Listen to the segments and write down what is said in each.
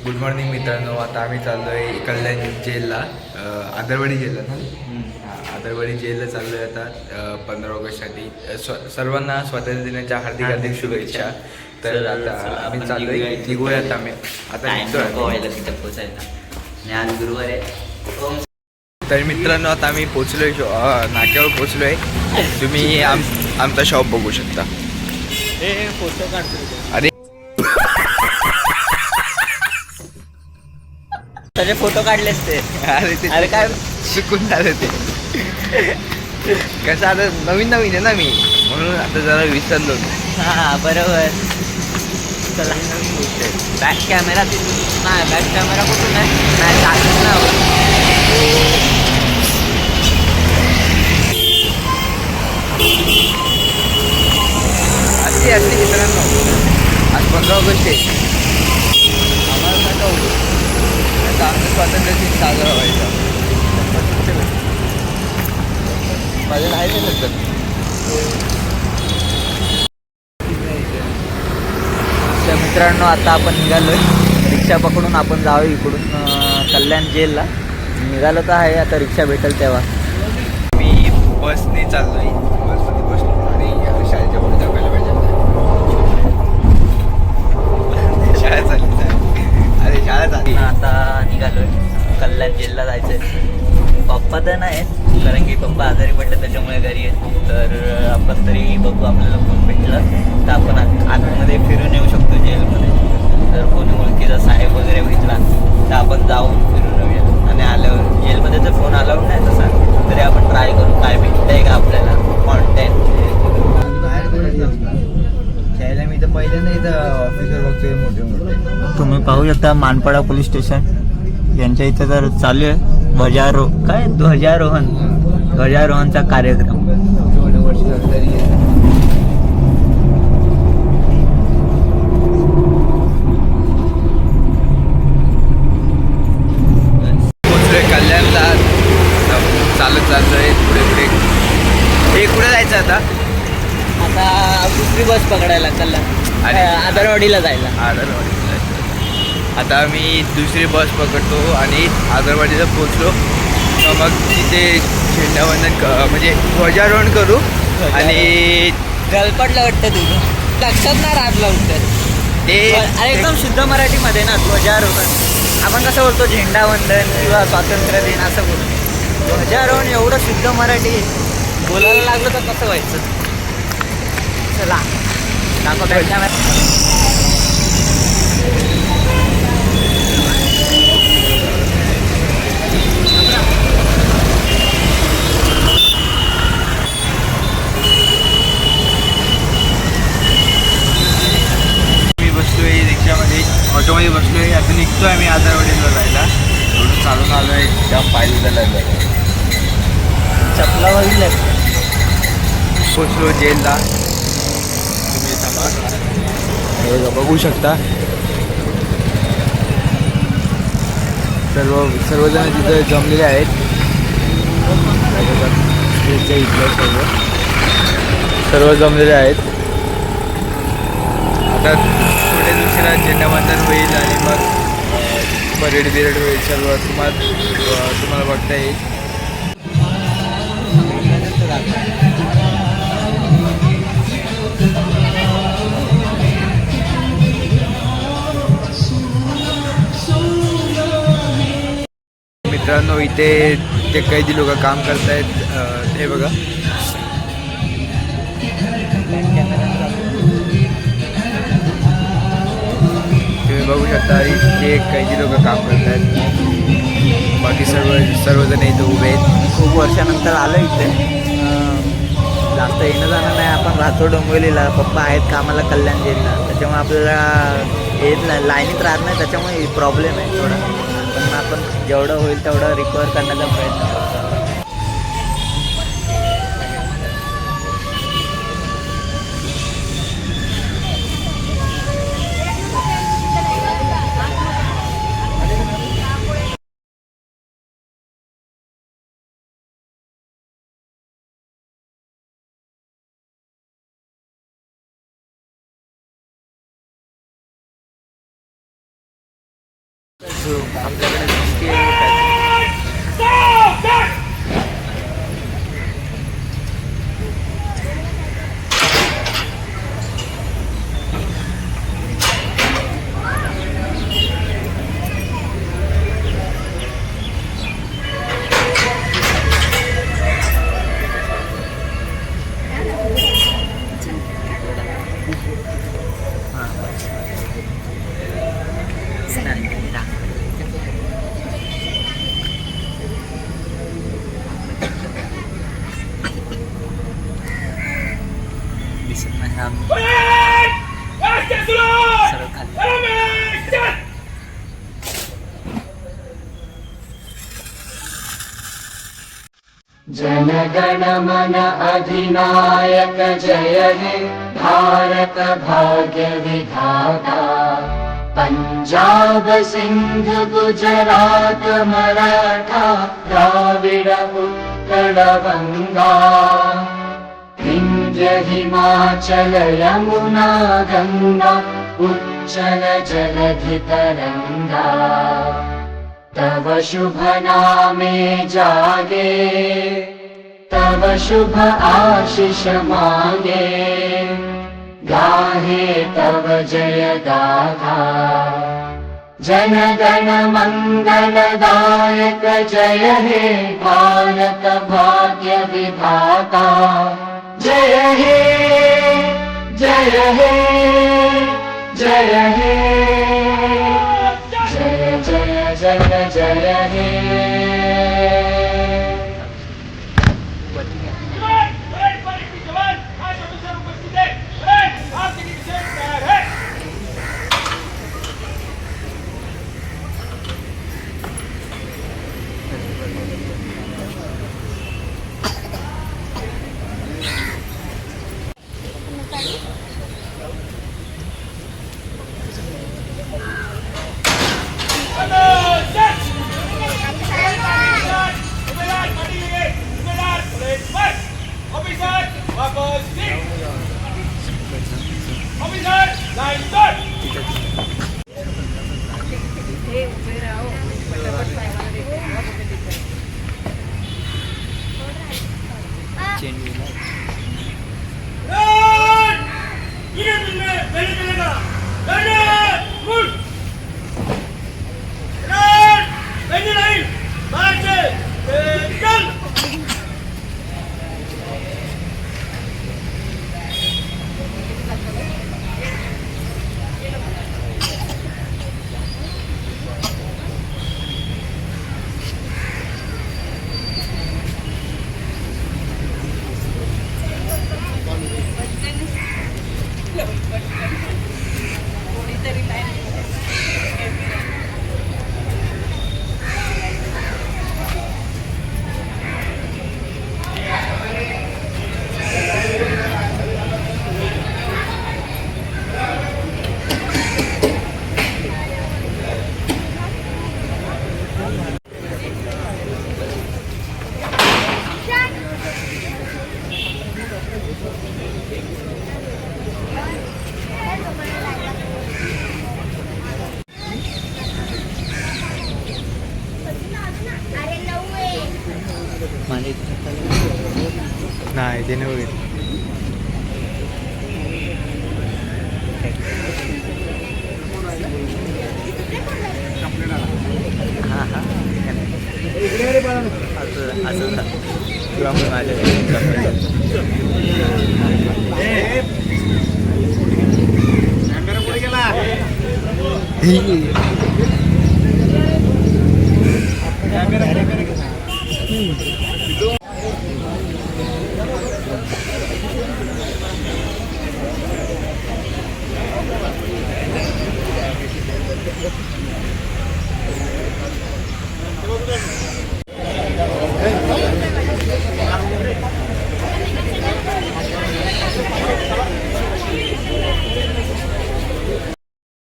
Good morning मित्रांनो. आता आम्ही चाललो आहे कल्याण जेलला, आदरवाडी जेलला ना. आदरवाडी जेलला चाललो आहे आता 15 ऑगस्टसाठी. सर्वांना स्वातंत्र्य दिनाच्या हार्दिक हार्दिक शुभेच्छा. तर आता आम्ही चाललो आहे, निघूयात आम्ही आता. आज गुरुवार आहे. तर मित्रांनो आता आम्ही पोचलो आहे, नाक्यावर पोचलो आहे. तुम्ही आमचा शॉप बघू शकता. फोटो काढतो. अरे त्याचे फोटो काढलेत ते. अरे काय शिकून झालं ते. कसं आता नवीन नवीन आहे ना मी, म्हणून आता जरा विसरलो. हा बरोबर. चला बॅक कॅमेरा तिथून नाही. बॅक कॅमेरा कुठून नाही चालत ना. असते मित्रांनो, आज 15 ऑगस्ट आहे. आम्हाला नका आमचं स्वातंत्र्य दिन साजरा व्हायचा. माझं नाही नंतर. तर मित्रांनो आता आपण निघालोय. रिक्षा पकडून आपण जाऊ इकडून कल्याण जेलला. निघालो तर आहे, आता रिक्षा भेटेल तेव्हा. मी बसने चाललोय. बसमध्ये बसलो आणि शाळेच्या पुढे जगायला पाहिजे. शाळा चालली. अरे शाळा चालली. आता निघालोय कल्याण जेलला जायचंय. पप्पा तर नाही, कारण की पप्पा आजारी पडले त्याच्यामुळे घरी आहेत. तर आपण तरी बघू, आपल्याला कोण भेटलं तर आपण आतमध्ये फिरून येऊ शकतो जेलमध्ये. जर कोणी ओळखीचा साहेब वगैरे भेटला तर आपण जाऊन फिरून येऊया. आणि आल्यावर जेलमध्ये जर फोन अलाउड नाही तसा तरी आपण ट्राय करू काय भेटतंय का आपल्याला कॉन्टेंट. शाळेला मी तर पहिल्यांदा इथं ऑफिसर बघतोय मोठे मोठे. तुम्ही पाहू शकता मानपाडा पोलीस स्टेशन यांच्या इथं तर चालू आहे ध्वजारोहणचा कार्यक्रम. वर्ष तरी पोचलोय कल्याणला. चालत चाललोय पुढे पुढे. हे कुठे जायचं आता? आता दुसरी बस पकडायला कल्याण अरे. आदरवाडीला जायला. आदरवाडी. आता मी दुसरी बस पकडतो आणि आदरवाडीला पोचलो मग तिथे झेंडावंदन म्हणजे ध्वजारोहण करू. आणि गलपटलं वाटतं तुझं, लक्षात नाही राहत लवकर ते अरे एकदम शुद्ध मराठीमध्ये ना ध्वजारोहण. आपण कसं बोलतो झेंडावंदन किंवा स्वातंत्र्य दिन असं बोलतो. ध्वजारोहण एवढं शुद्ध मराठी बोलायला लागलं तर कसं व्हायचं. चला दाखवतो. ऑटोमध्ये बसलोय. आता निघतोय आम्ही आदरवाडीला जायला. थोडं चालून आलो आहे. त्या पायरीला लागलं. चपला बघितलं. पोचलो जेलला. तुम्ही हे बघू शकता. सर्वजण तिथे जमलेले आहेत. सर्व जमलेले आहेत. आता थोड्या दिवसाला झेंडावंदन होईल आणि मग परेड बिरेड होईल. सर्व तुम्हाला बघता येईल. मित्रांनो इथे ते कैदी लोक काम करतायत. हे बघा. तुम्ही बघू शकता इथे कैदी लोक काम करतायत. बाकी सर्वजण इथे उभे आहेत. खूप वर्षानंतर आलं इथे. जास्त येणं जाणं नाही. आपण राहतो डोंबिवलीला, पप्पा आहेत कामाला कल्याण जेलला, त्याच्यामुळे आपल्याला येत नाही, लाईनीत राहत नाही, त्याच्यामुळे प्रॉब्लेम आहे थोडा. पण आपण जेवढं होईल तेवढं रिकवर करण्याचा प्रयत्न करतो. आपल्याकडे झुमके आहेत. दिसत नाही आम्ही सरळ खाली. जनगण मन अधिनायक जय हे भारत भाग्य विधाता पंजाब सिंध गुजरात मराठा द्राविड उत्कल गंगा विंध्य हिमाचल यमुना गंगा उच्चल जलधि तरंगा तव शुभ नामे जागे तव शुभ आशीष मांगे गाहे तव जय गाथा जन गण मंगलदायक जय हे भारत भाग्य विधाता जय हे जय हे जय हे जय जय जय जय हे नाही ते नाही बघितलं. हां हां असं किंवा मग माझ्या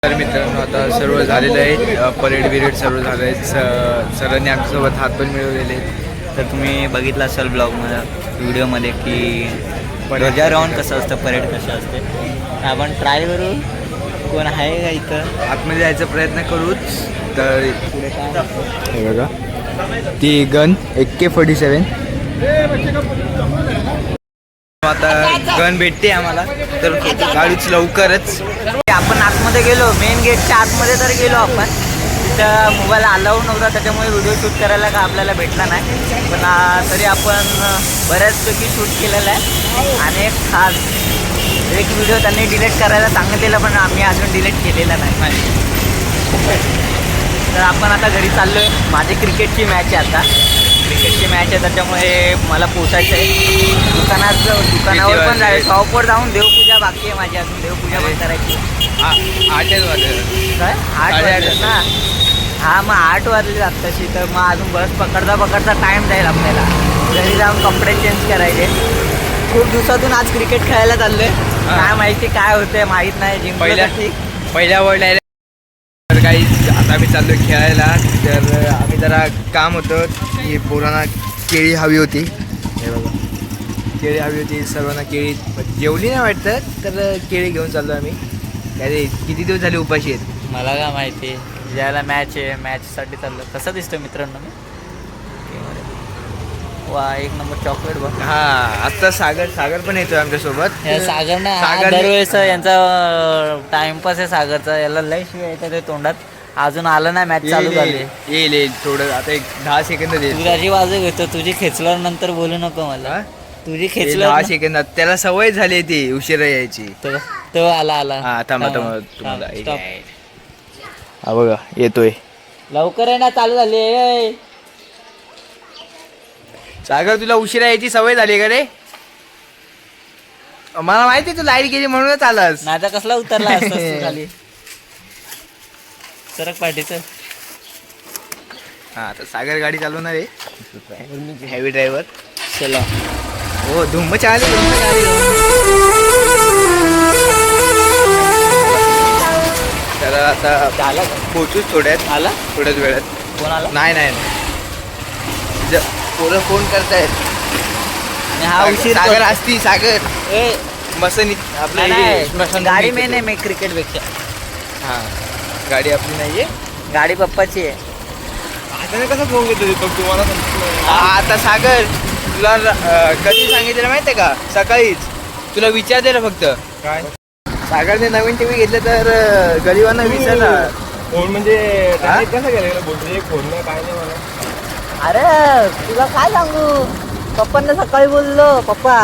तर मित्रांनो आता सर्व झालेलं आहे. परेड बिरेड सर्व झालं आहे. सरांनी आमच्यासोबत हात पण मिळवलेले आहेत. तर तुम्ही बघितलं असाल ब्लॉगमध्ये व्हिडिओमध्ये की ध्वजारोहण कसं असतं, परेड कसं असते. आपण ट्राय करू कोण आहे का इथं? आतमध्ये जायचा प्रयत्न करूच. तर पुढे काय? हे बघा ती गन AK-47. आता गन भेटते आम्हाला तर गाडीच लवकरच. आपण आतमध्ये गेलो, मेन गेटच्या आतमध्ये तर गेलो आपण. तिथं मोबाईल अलाऊ नव्हता, त्याच्यामुळे व्हिडिओ शूट करायला का आपल्याला भेटला नाही. पण तरी आपण बऱ्याचपैकी शूट केलेला आहे. आणि एक व्हिडिओ त्यांनी डिलीट करायला सांगितलेला, पण आम्ही अजून डिलीट केलेला नाही. तर आपण आता घरी चाललो आहे. माझी क्रिकेटची मॅच आहे आता. क्रिकेटची मॅच आहे, त्याच्यामुळे मला पोचायचं आहे. दुकानावर पण जायचं. शॉपवर जाऊन देवपूजा बाकी आहे माझी, अजून देवपूजा पण करायची. 8 वाजले काय 8 वाजले ना? हा, मग 8 वाजले जात तशी. तर मग अजून बस पकडता टाईम जाईल आपल्याला. घरी जाऊन कपडे चेंज करायचे. खूप दिवसातून आज क्रिकेट खेळायला चाललोय. काय माहिती काय होतंय माहित नाही. जिम पहिल्या वर्ल्ड तर काही आता आम्ही चाललो खेळायला. तर आम्ही जरा काम होतं की पोरांना केळी हवी होती. हे बघा केळी हवी होती सर्वांना. केळी जेवली नाही वाटतं, तर केळी घेऊन चाललो आम्ही. काय किती दिवस झाले उपाशी आहेत. मला काय माहिती. ज्याला मॅच आहे, मॅचसाठी चाललं. कसं दिसतं मित्रांनो मी? वा, एक नंबर चॉकलेट बघ. हा, आता सागर पण येतोय आमच्यासोबत. सागर ना, सागर दरवेळेस यांचा टाइमपास आहे सागरचा. याला लय शिवाय येतं ते तोंडात. अजून आलं नाही, मॅच चालू झाली. येईल थोडं. आता एक 10 सेकंद देईल. तुझी बाजू घेतो. तुझी खेचल्यावर नंतर बोलू नको मला. तुझी 10 खेचल्यावर सेकंदात. त्याला सवय झाली ती उशिरा यायची. तो आला. हा, थांबा तुम्हाला. Stop. हा बघा येतोय. लवकर आहे ना, चालू झाली. सागर, तुला उशिरा यायची सवय झाली का रे? मला माहिती तू लाईट गेली म्हणूनच आलास. माझा कसला उतरला असता खाली. सरक पाठीचं. हा, आता सागर गाडी चालवणार आहे. Heavy driver. चला. हो, धुम्म चालू. तर आता आला पोचूच थोड्याच वेळात. कोण आला? नाही पोरं फोन करतायत. हा उशीर सागर असती. सागर ए मसनी नाही, गाडी मेन आहे मी क्रिकेट पेक्षा. हा, गाडी आपली नाहीये, गाडी पप्पाची आहे. कसा फोन घेतो दीपक तुम्हाला? आता सागर तुला कधी सांगितलं माहितीये का? सकाळीच तुला विचारते ना फक्त. काय सागरने नवीन टीव्ही घेतले तर गरीबांना विचारला. फोन म्हणजे कसं गेलं बोलतो फोन नाही काय नाही मला. अरे तुला काय सांगू, पप्पांना सकाळी बोललो पप्पा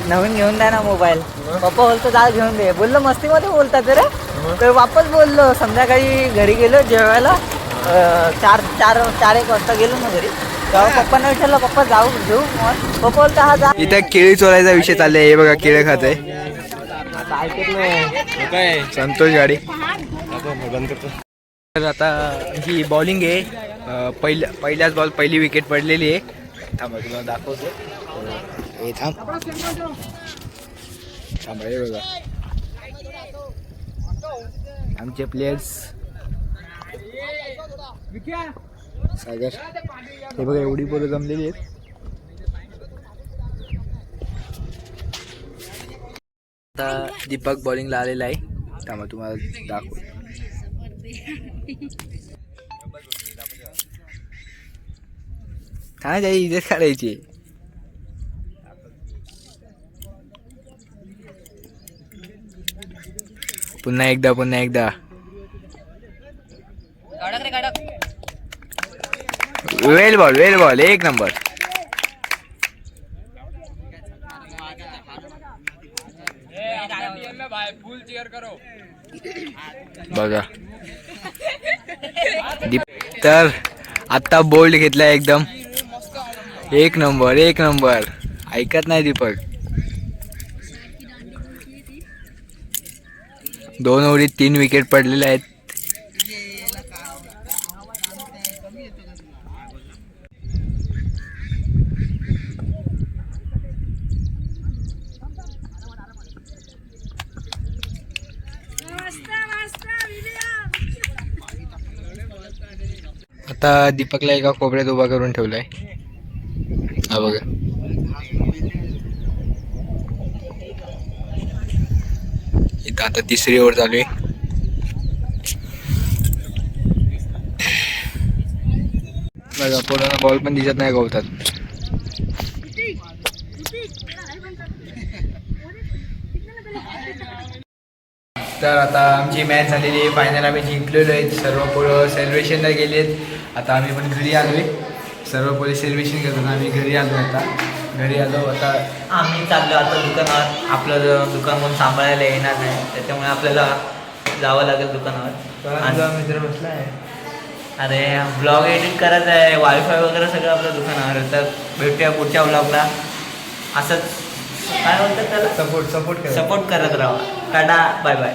नवीन घेऊन द्या ना मोबाईल. पप्पा बोलतो जा घेऊन दे. बोललो मस्तीमध्ये बोलतात रे. तर वापस बोललो. संध्याकाळी घरी गेलो जेवायला. 4-1 वाजता गेलो ना घरी. तेव्हा पप्पांना विचारलं पप्पा जाऊ घेऊ मग. पप्पा बोलतो हा जा. इथं केळी चोरायचा विषय चाललाय. हे बघा केळी खात आहे संतोष गाडी. तर आता ही बॉलिंग आहे. पहिल्याच बॉल पहिली विकेट पडलेली आहे. थांबा तुम्हाला दाखवतो. हे थांबा हे बघा आमचे प्लेयर्स. सागर हे बघा एवढी पोरं जमलेली आहेत. आता दीपक बॉलिंगला आलेला आहे. थांबा तुम्हाला दाखवतो. काय जाई इथे काढायची. पुन्हा एकदा वेल बॉल एक नंबर. बघा तर आता बोल्ड घेतला एकदम. एक नंबर ऐकत नाही दीपक. 2 ओव्हरीत 3 विकेट पडलेले आहेत. आता दीपकला एका कोपऱ्यात उभा करून ठेवलाय. हा बघा इथं आता 3री ओव्हर चालू आहे. बघा पोरांना बॉल पण दिसत नाही गवतात. तर आता आमची मॅच झालेली आहे, फायनल आम्ही जिंकलेलो आहेत. सर्व पोरं सेलिब्रेशनला गेलेत. आता आम्ही पण घरी आलो आहे. सर्व पोरं सेलिब्रेशन करतात. आम्ही घरी आलो आता. घरी आलो आता. आम्ही चाललो आता दुकानावर. आपलं दुकान कोण सांभाळायला येणार नाही, त्याच्यामुळे आपल्याला जावं लागेल दुकानावर. आणि मित्र बसला आहे. अरे ब्लॉग एडिट करायचं आहे, वायफाय वगैरे सगळं आपलं दुकानावर. तर भेटूया पुढच्या ब्लॉगला. असंच काय बोलतात त्याला, सपोर्ट सपोर्ट करत राहा. Tata, bye bye.